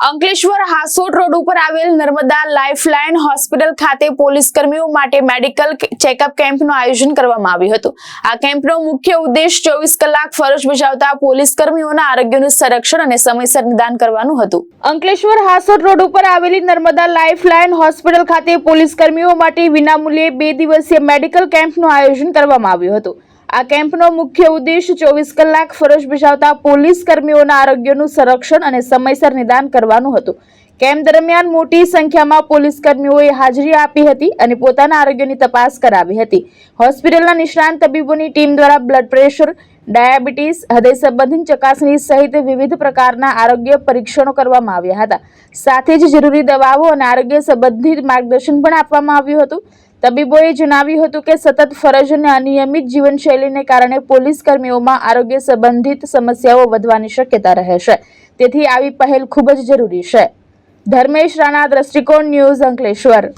Ankleshwar Hansot road ઉપર આવેલ Narmada lifeline hospital ખાતે પોલીસ કર્મીઓ માટે મેડિકલ ચેકઅપ કેમ્પનું આયોજન કરવામાં આવ્યું હતું। આ કેમ્પનો મુખ્ય ઉદ્દેશ 24 કલાક ફરજ બજાવતા પોલીસ કર્મીઓના આરોગ્યનું સંરક્ષણ અને સમયસર નિદાન કરવાનું હતું। અંકલેશ્વર હાસોટ રોડ ઉપર આવેલી નર્મદા લાઇફલાઇન હોસ્પિટલ ખાતે પોલીસ કર્મીઓ માટે વિનામૂલ્યે 2 દિવસીય મેડિકલ કેમ્પનું આયોજન કરવામાં આવ્યું હતું। આ કેમ્પનો મુખ્ય ઉદ્દેશ 24 કલાક ફરજ બજાવતા પોલીસ કર્મીઓના આરોગ્યનું સંરક્ષણ અને સમયસર નિદાન કરવાનું હતું। કેમ્પ દરમિયાન મોટી સંખ્યામાં પોલીસ કર્મીઓએ હાજરી આપી હતી અને પોતાના આરોગ્યની તપાસ કરાવી હતી। હોસ્પિટલના નિષ્ણાંત તબીબોની ટીમ દ્વારા બ્લડ પ્રેશર, ડાયાબિટીસ, હૃદય સંબંધિત ચકાસણી સહિત વિવિધ પ્રકારના આરોગ્ય પરીક્ષણો કરવામાં આવ્યા હતા। સાથે જ જરૂરી દવાઓ અને આરોગ્ય સંબંધિત માર્ગદર્શન પણ આપવામાં આવ્યું હતું। તબીબોએ જણાવ્યું હતું કે સતત ફરજ અને અનિયમિત જીવનશૈલીને કારણે પોલીસ કર્મીઓમાં આરોગ્ય સંબંધિત સમસ્યાઓ વધવાની શક્યતા રહે છે, તેથી આવી પહેલ ખૂબ જ જરૂરી છે। ધર્મેશ રાણા, દ્રષ્ટિકોણ ન્યૂઝ, અંકલેશ્વર।